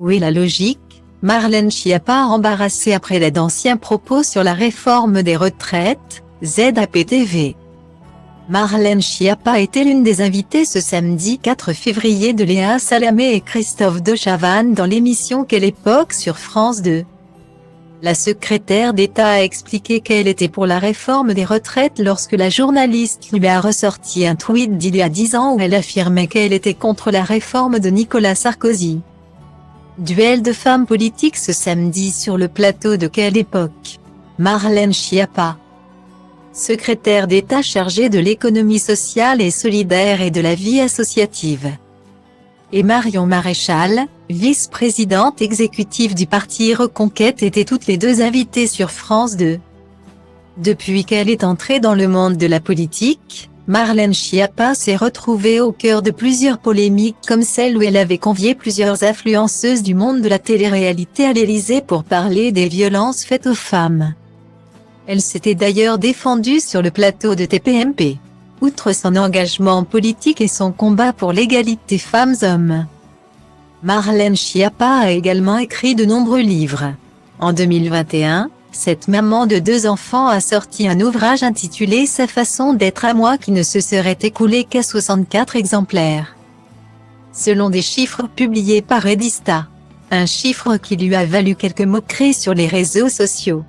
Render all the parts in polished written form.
Où est la logique? Marlène Schiappa embarrassée après d'anciens propos sur la réforme des retraites, ZAP-TV. Marlène Schiappa était l'une des invitées ce samedi 4 février de Léa Salamé et Christophe de Chavannes dans l'émission Quelle époque sur France 2. La secrétaire d'État a expliqué qu'elle était pour la réforme des retraites lorsque la journaliste lui a ressorti un tweet d'il y a 10 ans où elle affirmait qu'elle était contre la réforme de Nicolas Sarkozy. Duel de femmes politiques ce samedi sur le plateau de Quelle époque? Marlène Schiappa, secrétaire d'État chargée de l'économie sociale et solidaire et de la vie associative, et Marion Maréchal, vice-présidente exécutive du parti Reconquête, étaient toutes les deux invitées sur France 2. Depuis qu'elle est entrée dans le monde de la politique, Marlène Schiappa s'est retrouvée au cœur de plusieurs polémiques comme celle où elle avait convié plusieurs influenceuses du monde de la télé-réalité à l'Élysée pour parler des violences faites aux femmes. Elle s'était d'ailleurs défendue sur le plateau de TPMP. Outre son engagement politique et son combat pour l'égalité femmes-hommes, Marlène Schiappa a également écrit de nombreux livres. En 2021, cette maman de 2 enfants a sorti un ouvrage intitulé Sa façon d'être à moi qui ne se serait écoulé qu'à 64 exemplaires. Selon des chiffres publiés par Edista, un chiffre qui lui a valu quelques moqueries sur les réseaux sociaux.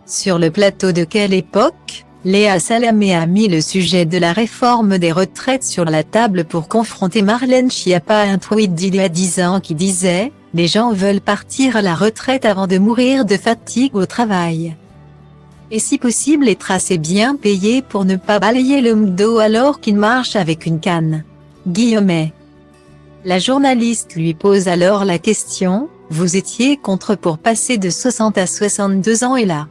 Sur le plateau de Quelle époque, Léa Salamé a mis le sujet de la réforme des retraites sur la table pour confronter Marlène Schiappa à un tweet d'il y a 10 ans qui disait « Les gens veulent partir à la retraite avant de mourir de fatigue au travail. Et si possible être assez bien payé pour ne pas balayer le McDo alors qu'ils marchent avec une canne. » Guillemets. La journaliste lui pose alors la question « Vous étiez contre pour passer de 60 à 62 ans et là.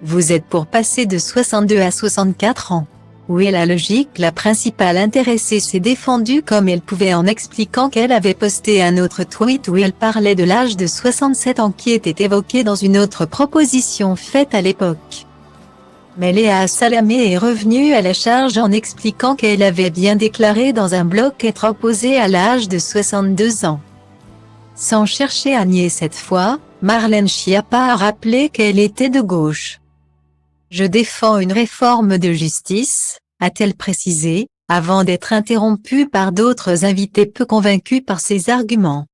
Vous êtes pour passer de 62 à 64 ans. Où est la logique ?» La principale intéressée s'est défendue comme elle pouvait en expliquant qu'elle avait posté un autre tweet où elle parlait de l'âge de 67 ans qui était évoqué dans une autre proposition faite à l'époque. Mais Léa Salamé est revenue à la charge en expliquant qu'elle avait bien déclaré dans un blog être opposée à l'âge de 62 ans. Sans chercher à nier cette fois, Marlène Schiappa a rappelé qu'elle était de gauche. « Je défends une réforme de justice », a-t-elle précisé, avant d'être interrompue par d'autres invités peu convaincus par ses arguments.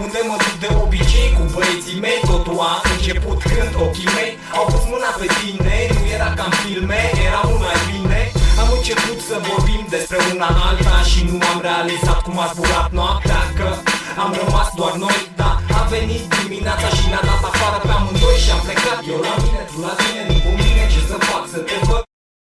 Unde mă duc de obicei cu băieții mei. Totul a început când ochii mei au pus mâna pe tine. Nu era ca în filme, era mult mai bine. Am început să vorbim despre una alta și nu am realizat cum a zburat noaptea, că am rămas doar noi